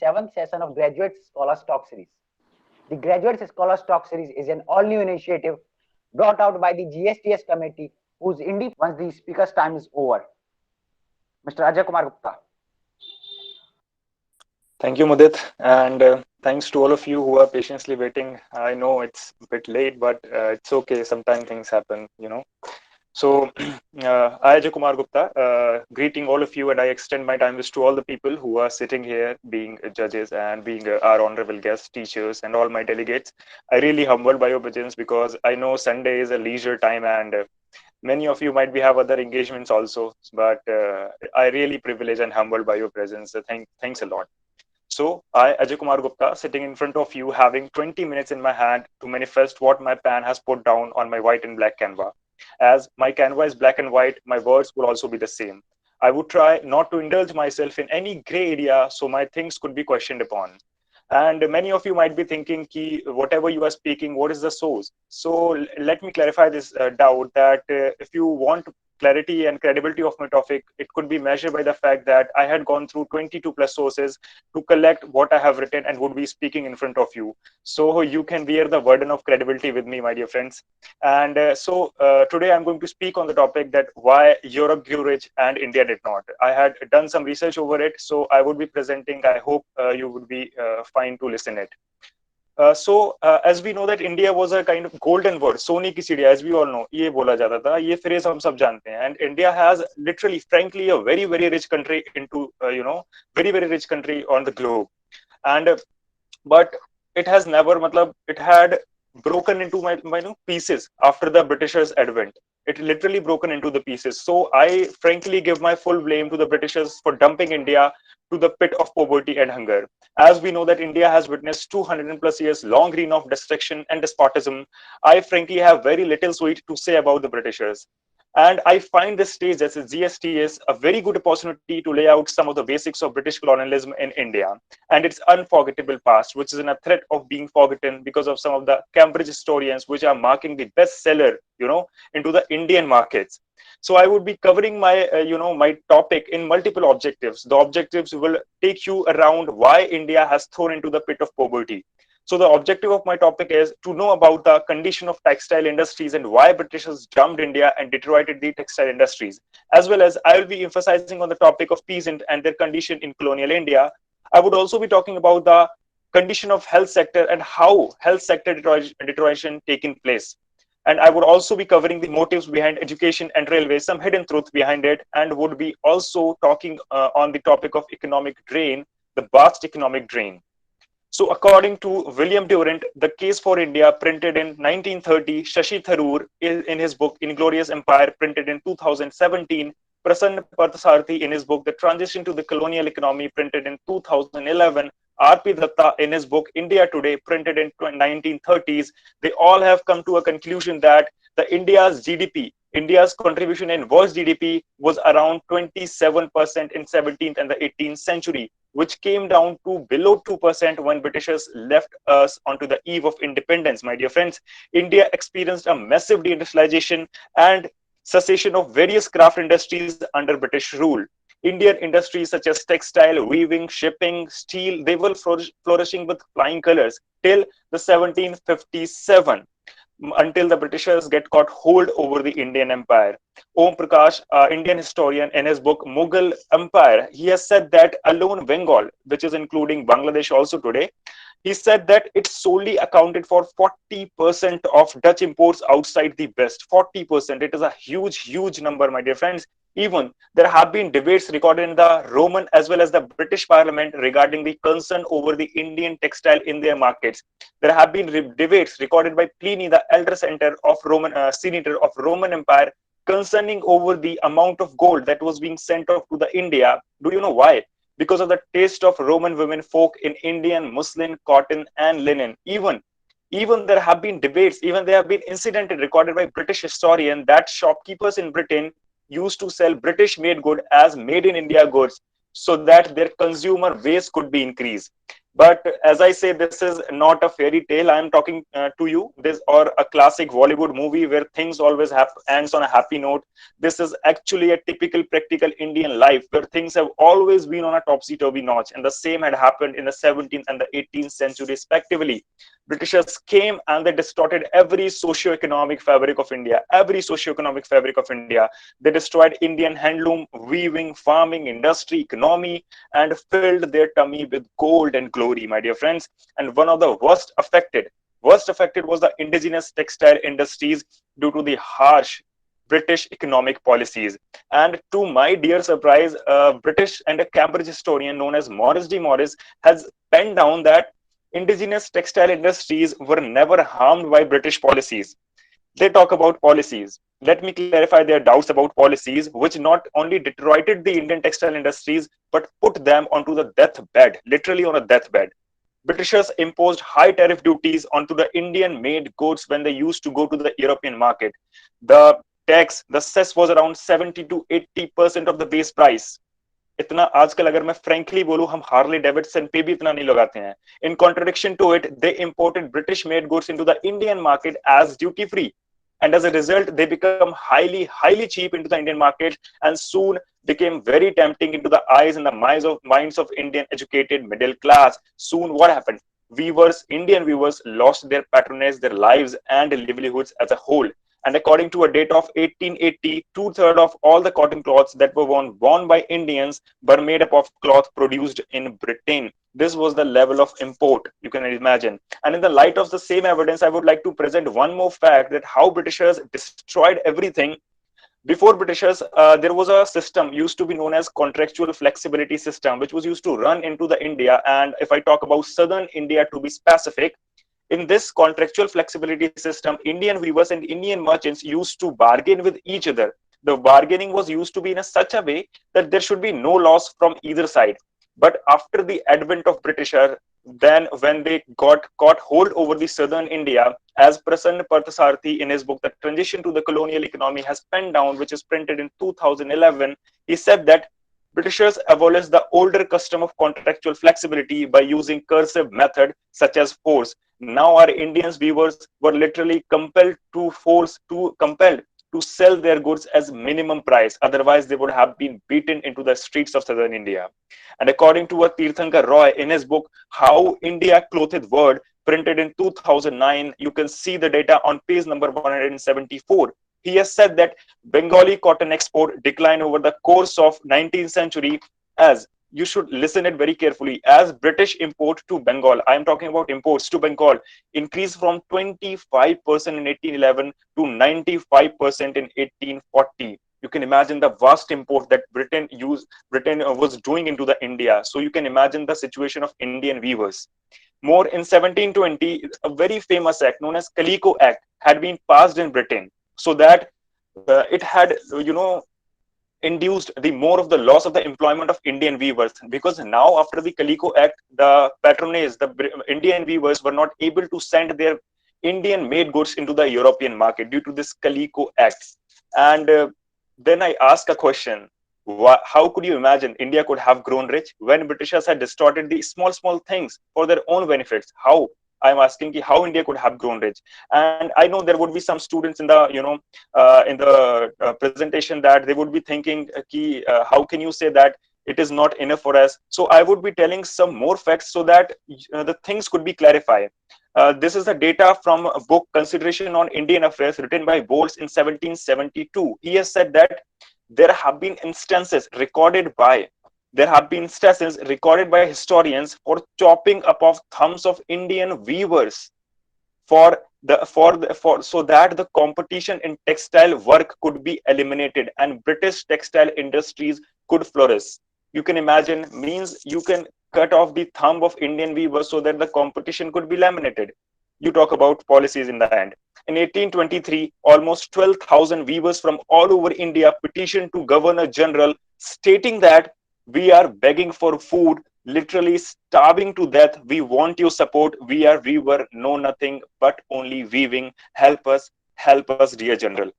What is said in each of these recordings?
7th session of Graduate Scholar Talk Series. The Graduate Scholar Talk Series is an all-new initiative brought out by the GSTS committee, whose once the speaker's time is over. Mr. Ajay Kumar Gupta. Thank you, Mudit, and thanks to all of you who are patiently waiting. I know it's a bit late, but it's okay. Sometimes things happen. So, I, Ajay Kumar Gupta, greeting all of you, and I extend my time wish to all the people who are sitting here, being judges and being our honorable guests, teachers, and all my delegates. I really humbled by your presence because I know Sunday is a leisure time, and many of you might be have other engagements also. But I really privileged and humbled by your presence. So thanks a lot. So, I, Ajay Kumar Gupta, sitting in front of you, having 20 minutes in my hand to manifest what my pen has put down on my white and black canvas. As my canvas is black and white, my words will also be the same. I would try not to indulge myself in any gray area so my things could be questioned upon. And many of you might be thinking, ki, whatever you are speaking, what is the source? So let me clarify this doubt that if you want clarity and credibility of my topic, it could be measured by the fact that I had gone through 22 plus sources to collect what I have written and would be speaking in front of you. So you can bear the burden of credibility with me, my dear friends. And today I'm going to speak on the topic that why Europe grew rich and India did not. I had done some research over it, so I would be presenting. I hope you would be fine to listen it. As we know that India was a kind of golden word, सोने की चिड़िया, as we all know, ये बोला जाता था, ये phrase हम सब जानते हैं. And India has literally, frankly, a very, very rich country very, very rich country on the globe. And but it has never, it had broken into my pieces after the Britishers' advent. It literally broken into the pieces. So I frankly give my full blame to the Britishers for dumping India to the pit of poverty and hunger. As we know that India has witnessed 200 plus years long reign of destruction and despotism, I frankly have very little sweet to say about the Britishers. And I find this stage as a GSTS a very good opportunity to lay out some of the basics of British colonialism in India and its unforgettable past, which is in a threat of being forgotten because of some of the Cambridge historians, which are marking the bestseller, into the Indian markets. So I would be covering my topic in multiple objectives. The objectives will take you around why India has thrown into the pit of poverty. So the objective of my topic is to know about the condition of textile industries and why Britishers dumped India and deteriorated the textile industries. As well as I will be emphasizing on the topic of peasant and their condition in colonial India. I would also be talking about the condition of health sector and how health sector deterioration taking place. And I would also be covering the motives behind education and railways, some hidden truth behind it, and would be also talking on the topic of economic drain, the vast economic drain. So according to William Durant, The Case for India, printed in 1930, Shashi Tharoor in his book Inglorious Empire, printed in 2017, Prasanna Parthasarathy in his book The Transition to the Colonial Economy, printed in 2011, R.P. Datta in his book India Today, printed in 1930s, they all have come to a conclusion that the India's contribution in world GDP was around 27% in 17th and the 18th century, which came down to below 2% when Britishers left us onto the eve of independence. My dear friends, India experienced a massive deindustrialization and cessation of various craft industries under British rule. Indian industries such as textile, weaving, shipping, steel, they were flourishing with flying colors till the 1757, until the Britishers get caught hold over the Indian Empire. Om Prakash, Indian historian, in his book Mughal Empire, he has said that alone Bengal, which is including Bangladesh also today, he said that it solely accounted for 40% of Dutch imports outside the West. 40%. It is a huge, huge number, my dear friends. Even there have been debates recorded in the Roman as well as the British Parliament regarding the concern over the Indian textile in their markets. There have been debates recorded by Pliny, the elder senator of Roman Empire, concerning over the amount of gold that was being sent off to the India. Do you know why? Because of the taste of Roman women folk in Indian muslin, cotton, and linen. Even there have been debates, even there have been incidents recorded by British historian that shopkeepers in Britain used to sell British made good as made in India goods so that their consumer base could be increased. But as I say, this is not a fairy tale. I am talking to you this, or a classic Bollywood movie where things always ends on a happy note. This is actually a typical practical Indian life where things have always been on a topsy-turvy notch, and the same had happened in the 17th and the 18th century respectively. Britishers came and they distorted every socio-economic fabric of India, every socio-economic fabric of India. They destroyed Indian handloom, weaving, farming, industry, economy, and filled their tummy with gold and glory, my dear friends. And one of the worst affected was the indigenous textile industries due to the harsh British economic policies. And to my dear surprise, a British and a Cambridge historian known as Maurice D. Morris has penned down that indigenous textile industries were never harmed by British policies. They talk about policies. Let me clarify their doubts about policies, which not only deteriorated the Indian textile industries, but put them onto the deathbed, literally on a deathbed. Britishers imposed high tariff duties onto the Indian made goods when they used to go to the European market. The the cess was around 70 to 80% of the base price. इतना आजकल अगर मैं frankly बोलूं हम Harley Davidson पे भी इतना नहीं लगाते हैं. In contradiction to it, they imported British made goods into the Indian market as duty free, and as a result they become highly cheap into the Indian market, and soon became very tempting into the eyes and the minds of Indian educated middle class. Soon what happened? Indian weavers lost their patronage, their lives and livelihoods as a whole. And according to a data of 1880, two-thirds of all the cotton cloths that were worn by Indians were made up of cloth produced in Britain. This was the level of import, you can imagine. And in the light of the same evidence, I would like to present one more fact that how Britishers destroyed everything. Before Britishers, there was a system used to be known as contractual flexibility system, which was used to run into the India. And if I talk about southern India to be specific, in this contractual flexibility system, Indian weavers and Indian merchants used to bargain with each other. The bargaining was used to be in such a way that there should be no loss from either side. But after the advent of Britisher, then when they got hold over the southern India, as Prasanna Parthasarathi in his book The Transition to the Colonial Economy has penned down, which is printed in 2011, he said that Britishers abolished the older custom of contractual flexibility by using cursive method such as force. Now our Indians weavers were literally compelled to sell their goods as minimum price. Otherwise, they would have been beaten into the streets of southern India. And according to a Tirthankar Roy in his book How India Clothed World, printed in 2009, you can see the data on page number 174. He has said that Bengali cotton export declined over the course of 19th century, as you should listen it very carefully, as British import to Bengal, I am talking about imports to Bengal, increased from 25% in 1811 to 95% in 1840. You can imagine the vast import that Britain was doing into the India. So you can imagine the situation of Indian weavers. More in 1720, a very famous act known as Calico Act had been passed in Britain, so that it had, induced the more of the loss of the employment of Indian weavers, because now after the Calico Act, the patronage, the Indian weavers were not able to send their Indian made goods into the European market due to this Calico Act. And then I ask a question: how could you imagine India could have grown rich when Britishers had distorted the small things for their own benefits? How? I'm asking how India could have grown rich. And I know there would be some students in the presentation that they would be thinking how can you say that it is not enough for us? So I would be telling some more facts so that the things could be clarified. This is the data from a book Consideration on Indian Affairs written by Bowles in 1772. He has said that there have been instances recorded by historians for chopping up of thumbs of Indian weavers for so that the competition in textile work could be eliminated and British textile industries could flourish. You can imagine, means you can cut off the thumb of Indian weavers so that the competition could be eliminated. You talk about policies in the end. In 1823, almost 12,000 weavers from all over India petitioned to Governor General stating that we are begging for food, literally starving to death. We want your support. We were know nothing but only weaving. Help us, dear General.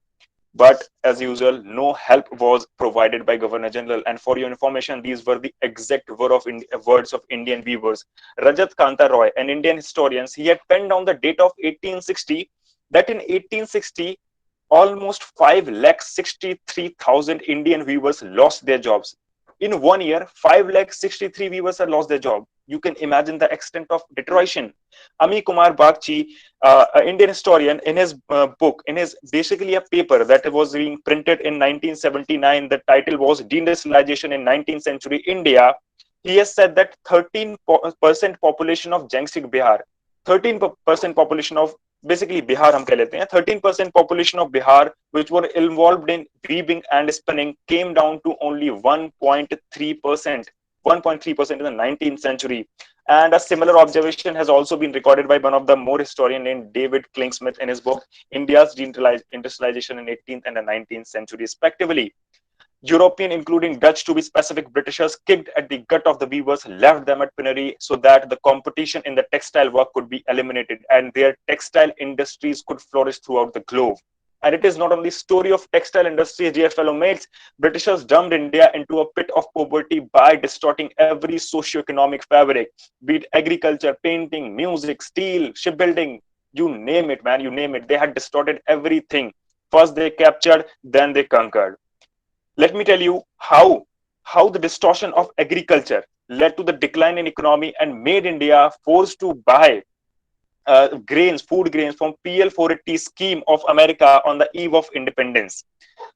But as usual, no help was provided by Governor General. And for your information, these were the exact words of Indian weavers. Rajat Kanta Roy, an Indian historian, he had penned down the date of 1860, that in 1860, almost 5,63,000 Indian weavers lost their jobs. In 1 year, 5,63,000 weavers had lost their job. You can imagine the extent of deterioration. Ami Kumar Bagchi, an Indian historian, in his book, in his basically a paper that was being printed in 1979, the title was Deindustrialization in 19th Century India. He has said that 13% population of Jangsik Bihar, 13% population of basically Bihar हम कह लेते हैं, 13% population of Bihar which were involved in weaving and spinning came down to only 1.3%. 1.3% in the 19th century. And a similar observation has also been recorded by one of the more historian named David Klingsmith in his book India's Industrialization in 18th and the 19th century, respectively. European, including Dutch to be specific, Britishers kicked at the gut of the weavers, left them at penury so that the competition in the textile work could be eliminated and their textile industries could flourish throughout the globe. And it is not only story of textile industry, dear fellow mates. Britishers dumped India into a pit of poverty by distorting every socio-economic fabric, be it agriculture, painting, music, steel, shipbuilding, you name it, man, you name it. They had distorted everything. First they captured, then they conquered. Let me tell you how the distortion of agriculture led to the decline in economy and made India forced to buy food grains from PL 480 scheme of America on the eve of independence.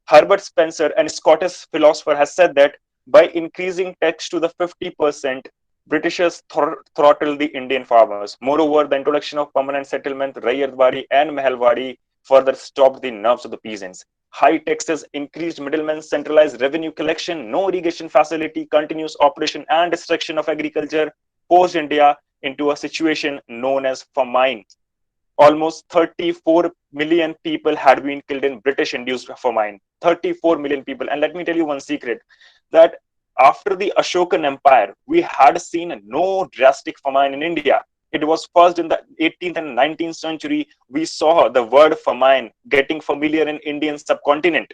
Herbert Spencer, a Scottish philosopher, has said that by increasing tax to the 50%, Britishers throttled the Indian farmers. Moreover, the introduction of permanent settlement, Rayatwadi and Mehalwadi, further stopped the nerves of the peasants. High taxes, increased middlemen, centralized revenue collection, no irrigation facility, continuous operation and destruction of agriculture forced India into a situation known as famine. Almost 34 million people had been killed in British induced famine. 34 million people. And let me tell you one secret, that after the Ashokan Empire, we had seen no drastic famine in India. It was first in the 18th and 19th century we saw the word famine getting familiar in Indian subcontinent.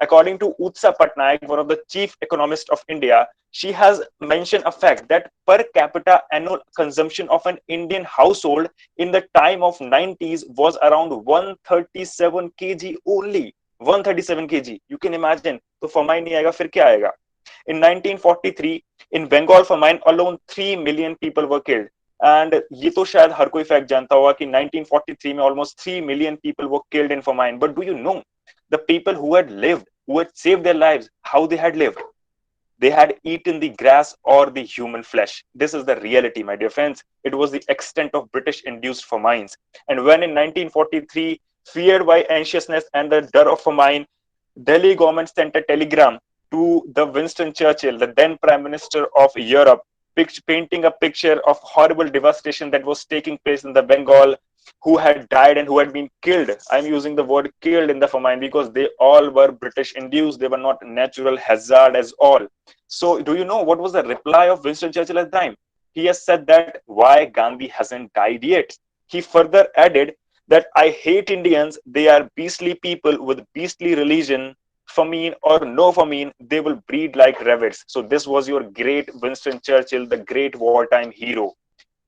According to Utsa Patnaik, one of the chief economists of India, she has mentioned a fact that per capita annual consumption of an Indian household in the time of 90s was around 137 kg only. 137 kg. You can imagine. तो famine नहीं आएगा फिर क्या आएगा? In 1943, in Bengal famine alone 3 million people were killed. And ये तो शायद हर कोई फैक्ट जानता होगा कि 1943 में almost 3 million people were killed in famine. But do you know the people who had lived, who had saved their lives, how they had lived? They had eaten the grass or the human flesh. This is the reality, my dear friends. It was the extent of British induced famines. And when in 1943, feared by anxiousness and the terror of famine, Delhi government sent a telegram to the Winston Churchill, the then Prime Minister of Europe, painting a picture of horrible devastation that was taking place in the Bengal, who had died and who had been killed. I'm using the word killed in the famine because they all were British induced. They were not natural hazard as all. So do you know what was the reply of Winston Churchill at the time? He has said that why Gandhi hasn't died yet. He further added that I hate Indians. They are beastly people with beastly religion. Famine or no famine, they will breed like rabbits. So this was your great Winston Churchill, the great wartime hero.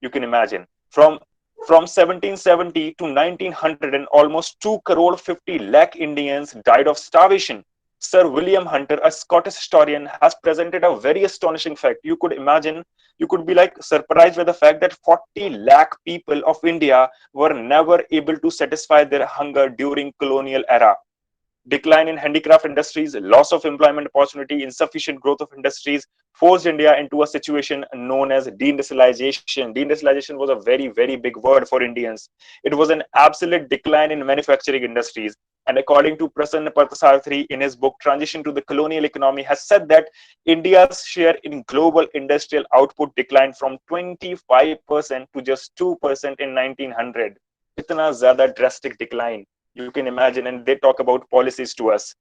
You can imagine. From 1770 to 1900, and almost 2 crore 50 lakh Indians died of starvation. Sir William Hunter, a Scottish historian, has presented a very astonishing fact. You could imagine, you could be like surprised by the fact that 40 lakh people of India were never able to satisfy their hunger during colonial era. Decline in handicraft industries, loss of employment opportunity, insufficient growth of industries forced India into a situation known as deindustrialization. Deindustrialization was a very, very big word for Indians. It was an absolute decline in manufacturing industries. And according to Prasanna Parthasarathi in his book Transition to the Colonial Economy, has said that India's share in global industrial output declined from 25% to just 2% in 1900. Itna zyada drastic decline. You can imagine, and they talk about policies to us.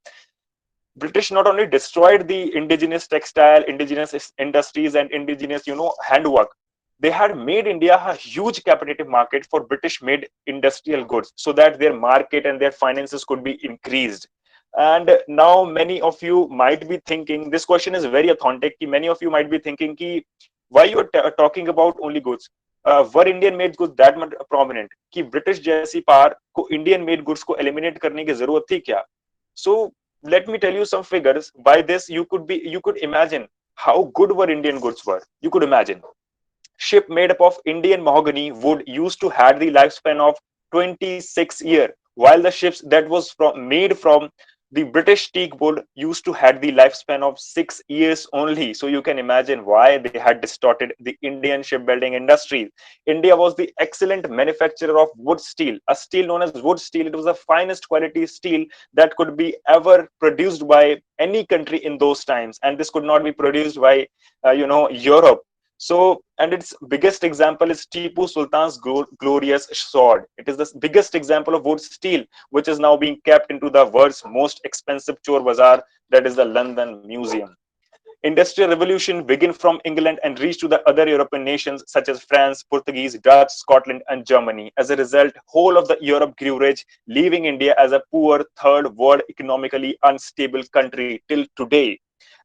British not only destroyed the indigenous textile, indigenous industries, and indigenous, handwork. They had made India a huge competitive market for British-made industrial goods, so that their market and their finances could be increased. And now many of you might be thinking, this question is very authentic, कि many of you might be thinking कि why you are talking about only goods, were Indian made goods that much prominent कि British जैसी पार को Indian made goods को eliminate करने की जरूरत थी क्या? So let me tell you some figures. By this you could imagine how good were Indian goods were. You could imagine ship made up of Indian mahogany wood used to had the lifespan of 26 years, while the ships that was made from the British teak wood used to had the lifespan of 6 years only. So you can imagine why they had distorted the Indian shipbuilding industry. India was the excellent manufacturer of wood steel, a steel known as wood steel. It was the finest quality steel that could be ever produced by any country in those times, and this could not be produced by Europe. So, and its biggest example is Tipu Sultan's glorious sword. It is the biggest example of wood steel, which is now being kept into the world's most expensive chore bazaar, that is the London Museum. Industrial revolution began from England and reached to the other European nations such as France, Portuguese, Dutch, Scotland, and Germany. As a result, whole of the Europe grew rich, leaving India as a poor third world economically unstable country till today.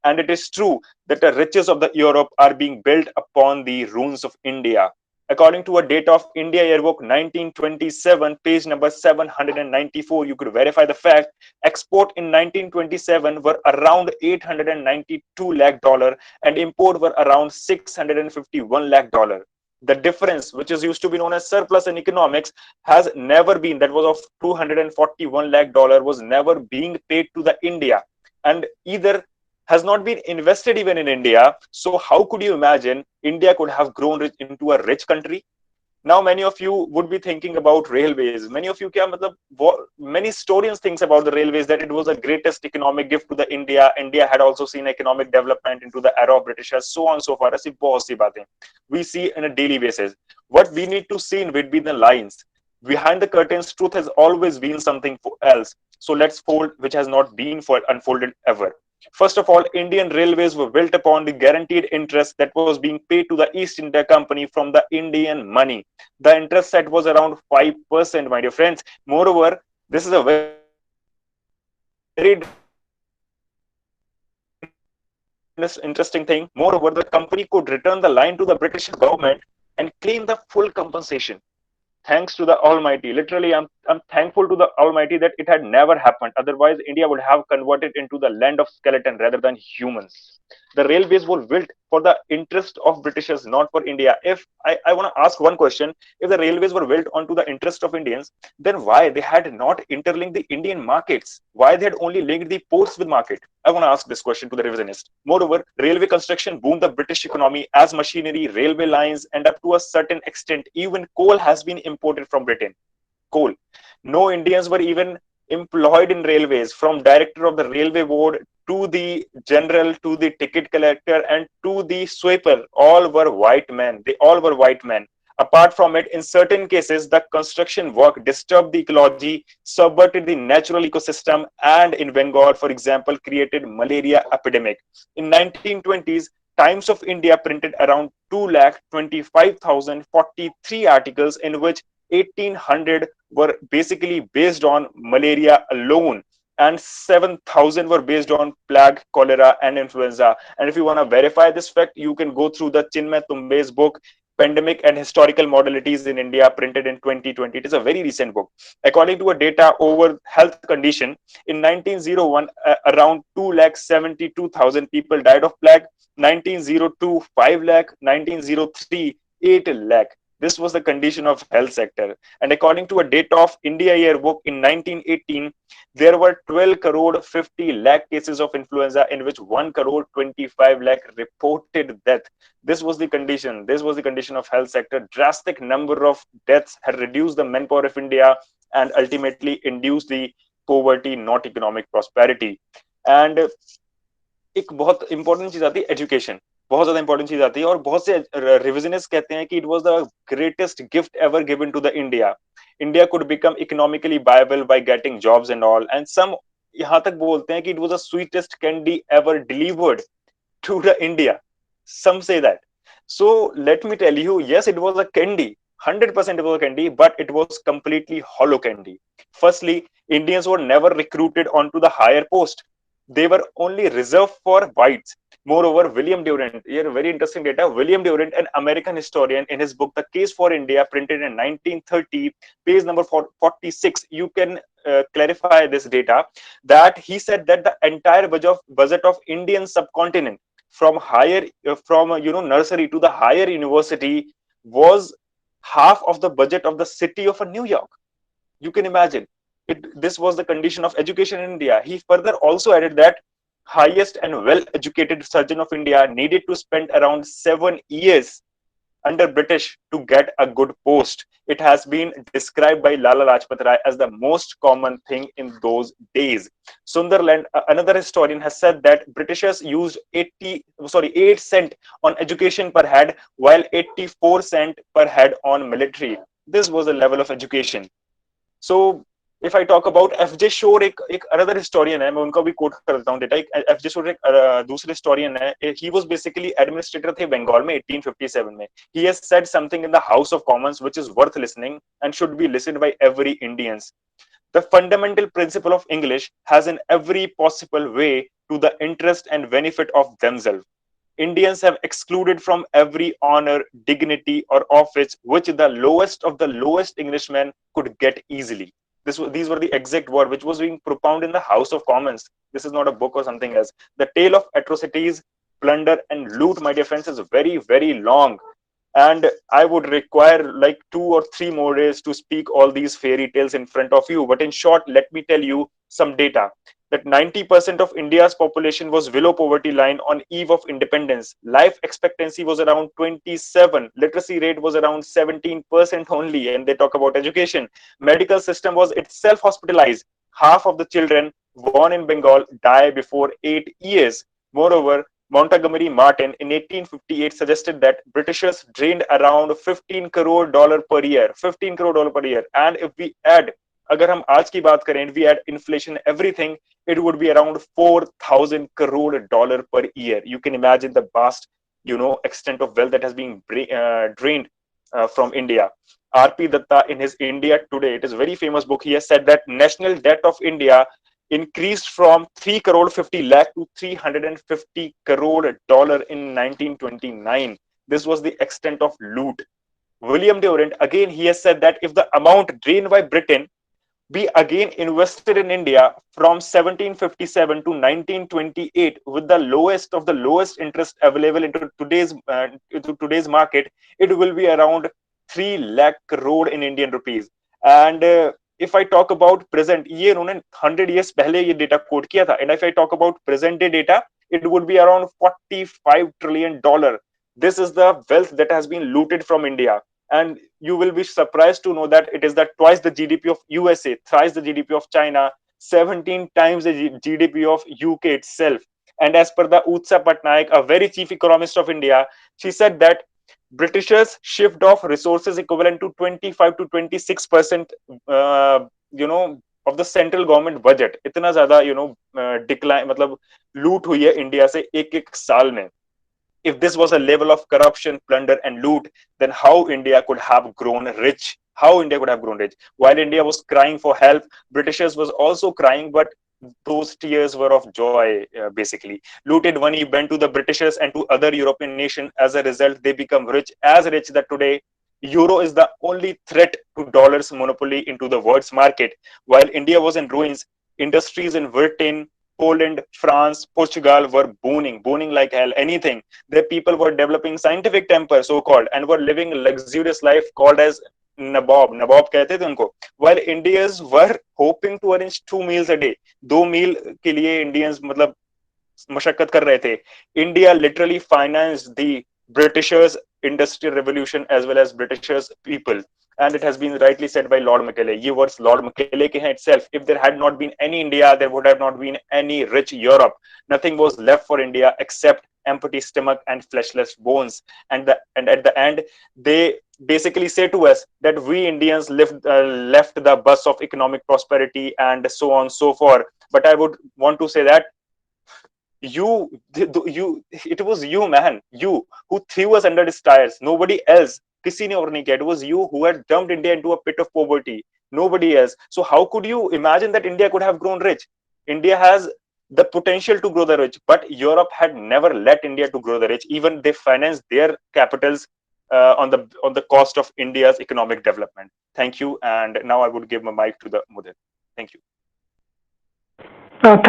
And it is true that the riches of the Europe are being built upon the ruins of India. According to a data of India Yearbook 1927, page number 794, you could verify the fact export in 1927 were around 892 lakh dollar and import were around 651 lakh dollar. The difference, which is used to be known as surplus in economics, has never been, that was of 241 lakh dollar, was never being paid to the India, and either has not been invested even in India. So how could you imagine India could have grown into a rich country? Now many of you would be thinking about railways. Many of you क्या मतलब many historians thinks about the railways that it was the greatest economic gift to the India. India had also seen economic development into the era of Britishers, so on and so forth. ऐसी बहुत सी बातें we see on a daily basis. What we need to see in between the lines, behind the curtains, truth has always been something else. So let's fold which has not been unfolded ever. First of all, Indian railways were built upon the guaranteed interest that was being paid to the East India Company from the Indian money. The interest rate was around 5%, my dear friends. Moreover, this is a very interesting thing. Moreover, the company could return the line to the British government and claim the full compensation. Thanks to the Almighty. Literally, I'm thankful to the Almighty that it had never happened. Otherwise, India would have converted into the land of skeleton rather than humans. The railways were built for the interest of Britishers, not for India. If I want to ask one question, if the railways were built onto the interest of Indians, then why they had not interlinked the Indian markets? Why they had only linked the ports with market? I want to ask this question to the revisionist. Moreover, railway construction boomed the British economy as machinery, railway lines, and up to a certain extent, even coal has been imported from Britain. Coal. No Indians were even employed in railways, from director of the railway board to the general to the ticket collector and to the sweeper. All were white men. They all were white men. Apart from it, in certain cases, the construction work disturbed the ecology, subverted the natural ecosystem, and in Bengal, for example, created malaria epidemic. In 1920s, Times of India printed around 2,25,043 articles, in which 1,800 were basically based on malaria alone, and 7,000 were based on plague, cholera, and influenza. And if you want to verify this fact, you can go through the Chinmay Tumbe's book, Pandemic and Historical Modalities in India, printed in 2020. It is a very recent book. According to a data over health condition, in 1901, around 2,72,000 people died of plague. 1902, 5 lakh. 1903, 8 lakh. This was the condition of health sector. And according to a data of India Yearbook in 1918, there were 12 crore 50 lakh cases of influenza, in which 1 crore 25 lakh reported death. This was the condition. This was the condition of health sector. Drastic number of deaths had reduced the manpower of India and ultimately induced the poverty, not economic prosperity. And एक बहुत important चीज आती है education, बहुत ज्यादा important चीज आती है, और बहुत से रिविजनिस्ट कहते हैं कि it was the greatest gift ever given to the India. India could become economically viable by getting jobs and all, and some यहां तक बोलते हैं कि it was the sweetest candy ever delivered to the India. Some say that. So let me tell you, yes, it was a candy, 100% it was candy, but it was completely hollow candy. Firstly, Indians were never recruited onto the higher post. They were only reserved for whites. Moreover, William Durant, here very interesting data. William Durant, an American historian, in his book The Case for India, printed in 1930, page number 46, you can clarify this data, that he said that the entire budget of Indian subcontinent, from higher from nursery to the higher university, was half of the budget of the city of New York. You can imagine this was the condition of education in India. He further also added that highest and well educated surgeon of India needed to spend around 7 years under British to get a good post. It has been described by Lala Lajpat Rai as the most common thing in those days. Sunderland, another historian, has said that Britishers used 8 cent on education per head, while 84 cent per head on military. This was the level of education. So if I talk about FJ Shore, एक another historian है, मैं उनका भी quote कर देता हूँ data. FJ Shore एक दूसरे historian है. He was basically administrator थे बंगाल में 1857 में. He has said something in the House of Commons which is worth listening and should be listened by every Indians. The fundamental principle of English has in every possible way to the interest and benefit of themselves. Indians have excluded from every honor, dignity, or office which the lowest of the lowest Englishmen could get easily. These were the exact word which was being propounded in the House of Commons. This is not a book or something else. The tale of atrocities, plunder, and loot, my dear friends, is very, very long. And I would require like 2 or 3 more days to speak all these fairy tales in front of you. But in short, let me tell you some data that 90% of India's population was below poverty line on eve of independence. Life expectancy was around 27. Literacy rate was around 17% only. And they talk about education. Medical system was itself hospitalized. Half of the children born in Bengal die before 8 years. Moreover, Montgomery Martin in 1858 suggested that Britishers drained around 15 crore dollar per year. 15 crore dollar per year. And if we add, अगर हम आज की बात करें, we add inflation, everything, it would be around 4,000 crore dollar per year. You can imagine the vast, extent of wealth that has been drained from India. R.P. Datta, in his India Today, it is a very famous book, he has said that national debt of India increased from 3 crore 50 lakh to 350 crore dollar in 1929. This was the extent of loot. William Durant, again, he has said that if the amount drained by Britain be again invested in India from 1757 to 1928 with the lowest of the lowest interest available into today's market, it will be around 3 lakh crore in Indian rupees. And if I talk about present, ये उन्होंने 100 years पहले ये data quote किया था. And if I talk about present day data, it would be around $45 trillion. This is the wealth that has been looted from India. And you will be surprised to know that it is that twice the GDP of USA, thrice the GDP of China, 17 times the GDP of UK itself. And as per the Utsa Patnaik, a very chief economist of India, she said that Britishers shift off resources equivalent to 25 to 26%, of the central government budget. इतना ज़्यादा, decline, मतलब लूट हुई है India से एक साल में. If this was a level of corruption, plunder, and loot, then how India could have grown rich? How India could have grown rich? While India was crying for help, Britishers was also crying, but those tears were of joy, basically. Looted money went to the Britishers and to other European nations. As a result, they become rich, as rich that today euro is the only threat to dollar's monopoly into the world's market. While India was in ruins, industries in Britain, Poland, France, Portugal were booming like hell. Anything. The people were developing scientific temper, so-called, and were living a luxurious life called as Nabob कहते थे उनको. While Indians were hoping to arrange 2 meals a day. 2 meal के लिए Indians मतलब मशक्कत कर रहे थे. India literally financed the Britishers' industrial revolution as well as Britishers' people. And it has been rightly said by Lord Macaulay. Ye words Lord Macaulay ke hain itself. If there had not been any India, there would have not been any rich Europe. Nothing was left for India except empty stomach and fleshless bones. And at the end, they basically say to us that we Indians left the bus of economic prosperity and so on so forth. But I would want to say that it was you, man, you who threw us under the tires, nobody else. किसी ने और नहीं किया. It was you who had dumped India into a pit of poverty. Nobody else. So how could you imagine that India could have grown rich? India has the potential to grow the rich, but Europe had never let India to grow the rich. Even they financed their capitals on the cost of India's economic development. Thank you. And now I would give my mic to the Mudhir. Thank you.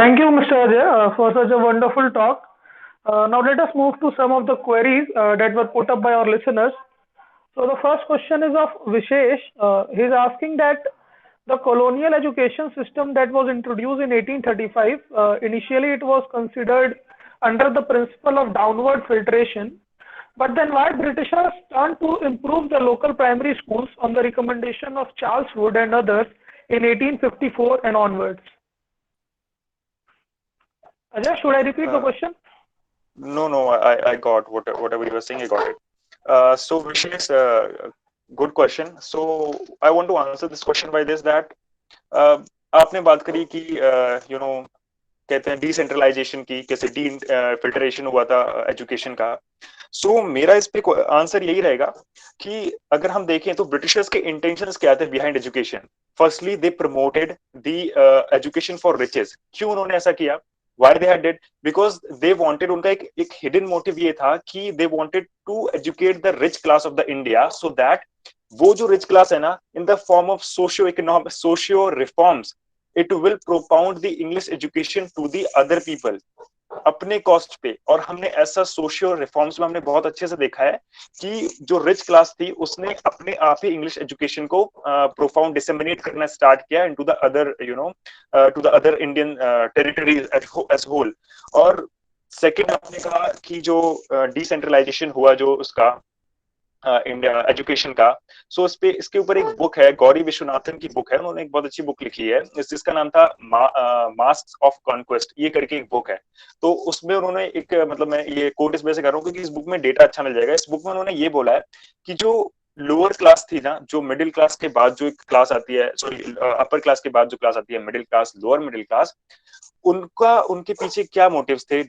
Thank you, Mr. Ajay, for such a wonderful talk. Now let us move to some of the queries that were put up by our listeners. So the first question is of Vishesh. He's asking that the colonial education system that was introduced in 1835, initially it was considered under the principle of downward filtration. But then why Britishers turned to improve the local primary schools on the recommendation of Charles Wood and others in 1854 and onwards? Ajay, should I repeat the question? No, I got whatever you were saying, I got it. So Vishesh, good question. So I want to answer this question by this that आपने बात करी कि कहते हैं decentralisation की, कैसे D filtration हुआ था एजुकेशन का. सो मेरा इस पे आंसर यही रहेगा कि अगर हम देखें तो ब्रिटिशर्स के इंटेंशंस क्या थे behind education. Firstly they promoted the education for riches. क्यों उन्होंने ऐसा किया? why they had did? Because they wanted, उनका एक hidden motive ये था कि they wanted to educate the rich class of the India so that वो जो rich class है ना, in the form of socio reforms, it will propound the English education to the other people अपने cost पे. और हमने ऐसा socio reforms में हमने बहुत अच्छे से देखा है कि जो रिच क्लास थी उसने अपने आप ही इंग्लिश एजुकेशन को प्रोफाउंड डिसेमिनेट करना स्टार्ट किया into the other to the other Indian territories as whole. और सेकंड आपने कहा कि जो डिसेंट्रलाइजेशन हुआ जो उसका इंडिया एजुकेशन का. सो इस पे इसके ऊपर एक बुक है, गौरी विश्वनाथन की बुक है, उन्होंने एक बहुत अच्छी बुक लिखी है, जिसका नाम था मास्क्स ऑफ कॉन्क्वेस्ट, ये करके एक बुक है. तो उसमें उन्होंने एक मतलब मैं ये कोट इस वजह से कर रहा हूँ क्योंकि इस बुक में डेटा अच्छा मिल जाएगा. इस बुक में उन्होंने ये बोला है कि जो लोअर क्लास थी ना, जो मिडिल क्लास के बाद जो एक क्लास आती है, सॉरी अपर क्लास के बाद जो क्लास आती है middle class, lower middle class, उनका उनके पीछे क्या मोटिव्स थे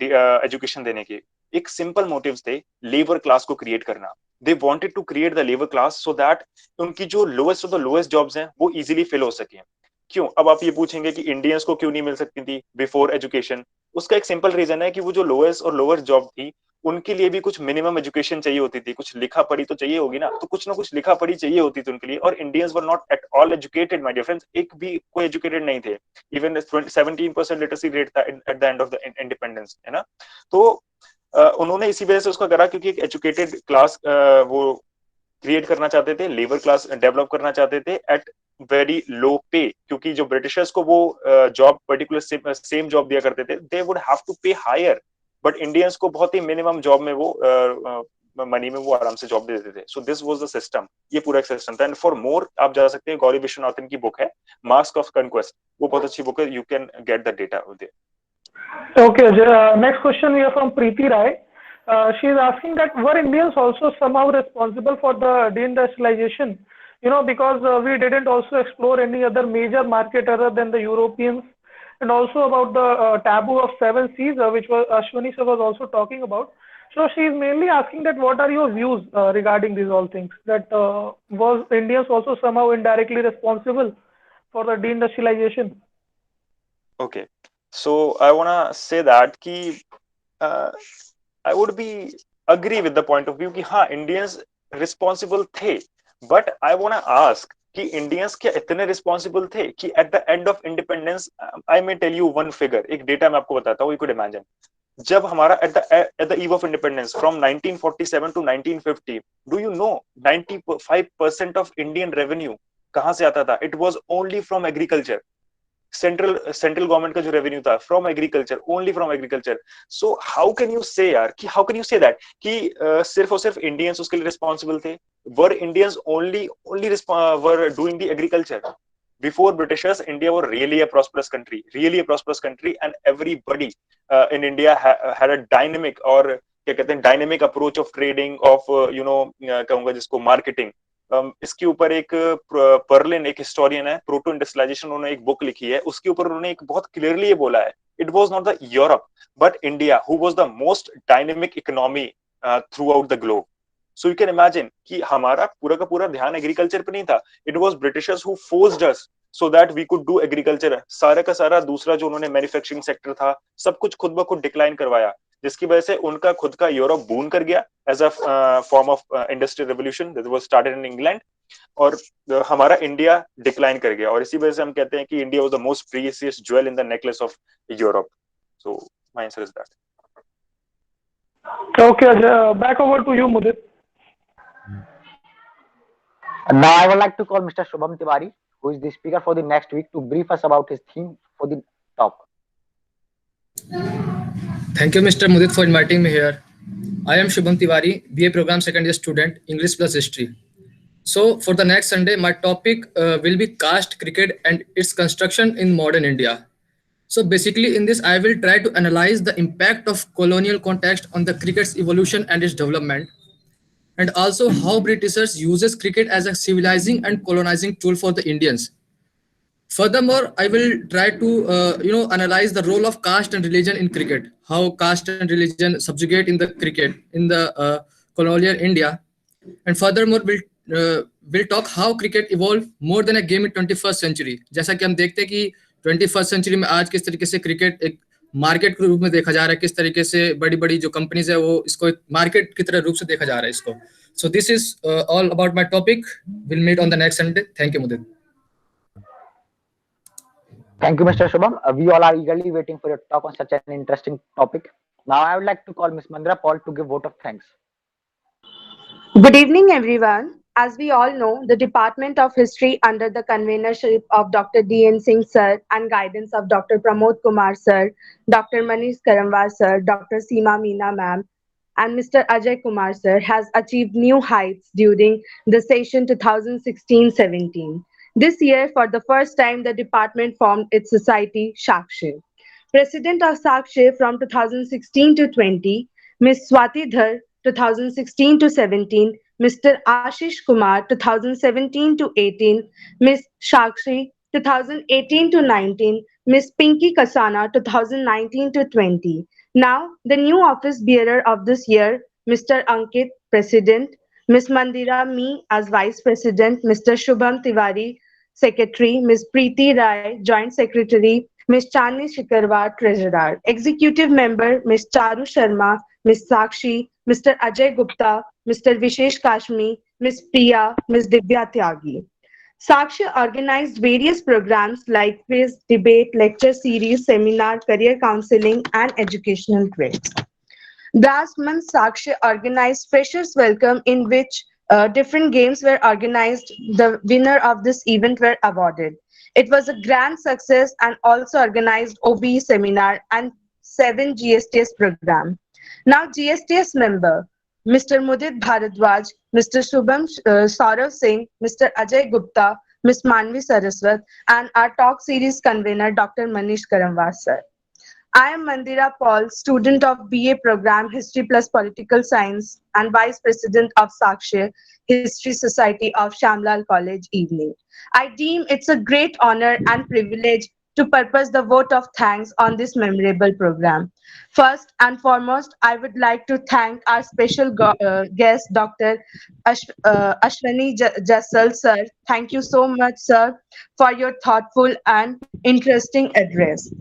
एजुकेशन देने के? एक सिंपल मोटिव्स थे, लेबर क्लास को क्रिएट करना. They wanted to create the labour class so that उनकी जो lowest of the lowest jobs हैं वो इजीली फिल हो सके. क्यों? अब आप ये पूछेंगे कि इंडियंस को क्यों नहीं मिल सकती थी बिफोर एजुकेशन. उसका एक सिंपल रीजन है कि वो जो लोएस्ट और लोअर जॉब थी उनके लिए भी कुछ मिनिमम एजुकेशन चाहिए होती थी, कुछ लिखा पढ़ी तो चाहिए होगी ना, तो कुछ ना कुछ लिखा पढ़ी चाहिए होती थी उनके लिए. और Indians were not at all educated my dear friends, एक भी कोई एजुकेटेड नहीं थे. इवन 17% लिटरेसी रेट था at the end of the independence, है ना. तो उन्होंने इसी वजह से उसका करा क्योंकि एक एजुकेटेड क्लास वो क्रिएट करना चाहते थे, लेबर क्लास डेवलप करना चाहते थे एट वेरी लो पे. क्योंकि जो ब्रिटिशर्स को वो जॉब पर्टिकुलर सेम जॉब दिया करते थे, दे वुड हैव टू पे हायर, बट इंडियंस को बहुत ही मिनिमम जॉब में वो मनी में वो आराम से जॉब दे देते थे. So this was the system, ये पूरा एक सिस्टम था. एंड फॉर मोर आप जा सकते हैं, गौरी विश्वनाथन की बुक है मास्क ऑफ कॉन्क्वेस्ट, वो बहुत अच्छी बुक है. You can get the data there. Okay, next question we have from Preeti Rai. She is asking that were Indians also somehow responsible for the deindustrialization? Because we didn't also explore any other major market other than the Europeans, and also about the taboo of 7 Cs, which was Ashwani sir was also talking about. So she is mainly asking that what are your views regarding these all things? That was Indians also somehow indirectly responsible for the deindustrialization? Okay. So I want to say that कि I would be agree with the point of view कि हाँ Indians responsible थे, but I want to ask कि Indians क्या इतने responsible थे कि at the end of independence, I may tell you one figure, एक data मैं आपको बताता हूँ, you could imagine. जब हमारा at the eve of independence from 1947 to 1950, do you know 95% of Indian revenue कहाँ से आता था? It was only from agriculture. Central government का जो रेवेन्यू था from agriculture, only from agriculture. So how can you say यार कि how can you say that कि सिर्फ और सिर्फ इंडियंस उसके लिए रिस्पॉन्सिबल थे? Were Indians only were doing the agriculture? Before Britishers, India was really a prosperous country, and everybody in India had a dynamic or क्या कहते हैं dynamic approach of trading, of कहूंगा जिसको मार्केटिंग. इसके ऊपर एक पर्लिन, एक हिस्टोरियन है, प्रोटो इंडस्ट्रियलाइजेशन, उन्होंने एक बुक लिखी है, उसके ऊपर उन्होंने एक बहुत क्लियरली ये बोला है, it was not the Europe but India who was the most dynamic economy through out the globe. So you can imagine कि हमारा पूरा का पूरा ध्यान एग्रीकल्चर पे नहीं था. It was Britishers who forced us so that we could do agriculture. सारा का सारा दूसरा जो उन्होंने मैन्युफैक्चरिंग सेक्टर था सब कुछ खुद ब खुद डिक्लाइन करवाया, जिसकी वजह से उनका खुद का यूरोप बून कर गया as a form of industrial revolution that was started in England. और हमारा इंडिया डिक्लाइन कर गया, और इसी वजह से हम कहते हैं कि India was the most precious jewel in the necklace of Europe. So my answer is that. Okay, Ajay, back over to you, Mudit. Now I would like to call Mr. Shubham Tiwari, who is the speaker for the next week, to brief us about his theme for the talk. Thank you, Mr. Mudit, for inviting me here. I am Shubham Tiwari, BA Program Second Year student, English plus History. So, for the next Sunday, my topic will be caste cricket and its construction in modern India. So, basically, in this, I will try to analyze the impact of colonial context on the cricket's evolution and its development, and also how Britishers uses cricket as a civilizing and colonizing tool for the Indians. Furthermore, I will try to analyze the role of caste and religion in cricket, how caste and religion subjugate in the cricket in the colonial India, and furthermore will talk how cricket evolved more than a game in 21st century. जैसा कि हम देखते हैं कि 21st century में आज किस तरीके से क्रिकेट एक मार्केट के रूप में देखा जा रहा है, किस तरीके से बड़ी बड़ी जो कंपनीज है वो इसको एक मार्केट की तरह रूप से देखा जा रहा है इसको. So this is all about my topic. We'll meet on the next Sunday. Thank you, Mudit. Thank you, Mr. Shubham. We all are eagerly waiting for your talk on such an interesting topic. Now I would like to call Ms. Mandira Paul to give vote of thanks. Good evening, everyone. As we all know, the Department of History under the convenership of Dr. D.N. Singh Sir and guidance of Dr. Pramod Kumar Sir, Dr. Manish Karamwar Sir, Dr. Seema Meena Ma'am, and Mr. Ajay Kumar Sir has achieved new heights during the session 2016-17. This year, for the first time, the department formed its society, Sakshi. President of Sakshi from 2016 to 20, Ms. Swati Dhar, 2016 to 17, Mr. Ashish Kumar, 2017 to 18, Ms. Shakshi, 2018 to 19, Ms. Pinky Kasana, 2019 to 20. Now, the new office bearer of this year, Mr. Ankit, President, Ms. Mandira Me as Vice President, Mr. Shubham Tiwari, Secretary, Ms. Preeti Rai, Joint Secretary, Ms. Chandni Shikarwar, Treasurer. Executive Member, Ms. Charu Sharma, Ms. Sakshi, Mr. Ajay Gupta, Mr. Vishesh Kashmi, Ms. Priya, Ms. Divya Tyagi. Sakshi organized various programs like quiz, debate, lecture series, seminar, career counseling, and educational trips. Last month, Sakshi organized Freshers Welcome, in which different games were organized. The winner of this event were awarded. It was a grand success and also organized OBE seminar and 7 GSTS program. Now GSTS member, Mr. Mudit Bharadwaj, Mr. Shubham Saurav Singh, Mr. Ajay Gupta, Ms. Manvi Saraswat, and our talk series convener, Dr. Manish Karamwar sir. I am Mandira Paul, student of BA program History plus Political Science and Vice President of Sakshi History Society of Shamlal College Evening. I deem it's a great honor and privilege to purpose the vote of thanks on this memorable program. First and foremost, I would like to thank our special guest, Dr. Ashwani Jassal, sir. Thank you so much, sir, for your thoughtful and interesting address.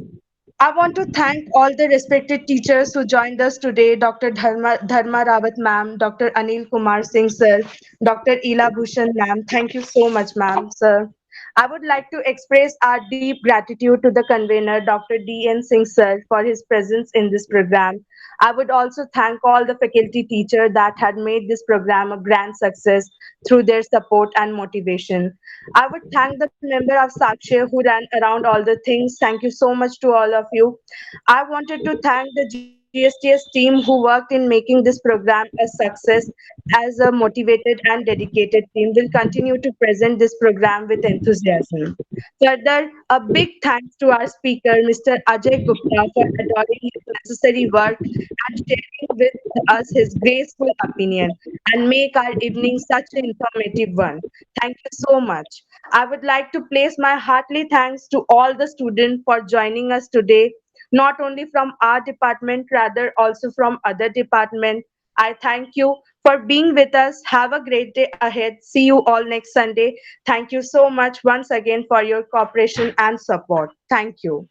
I want to thank all the respected teachers who joined us today, Dr. Dharma Rawat ma'am, Dr. Anil Kumar Singh sir, Dr. Ila Bhushan ma'am. Thank you so much, ma'am, sir. I would like to express our deep gratitude to the convener, Dr. D.N. Singh sir, for his presence in this program. I would also thank all the faculty teachers that had made this program a grand success through their support and motivation. I would thank the member of Sakshi who ran around all the things. Thank you so much to all of you. I wanted to thank the GSTS team who worked in making this program a success. As a motivated and dedicated team, will continue to present this program with enthusiasm. Further, a big thanks to our speaker, Mr. Ajay Gupta, for adoring his necessary work and sharing with us his graceful opinion and make our evening such an informative one. Thank you so much. I would like to place my heartily thanks to all the students for joining us today, not only from our department, rather also from other departments. I thank you for being with us. Have a great day ahead. See you all next Sunday. Thank you so much once again for your cooperation and support. Thank you.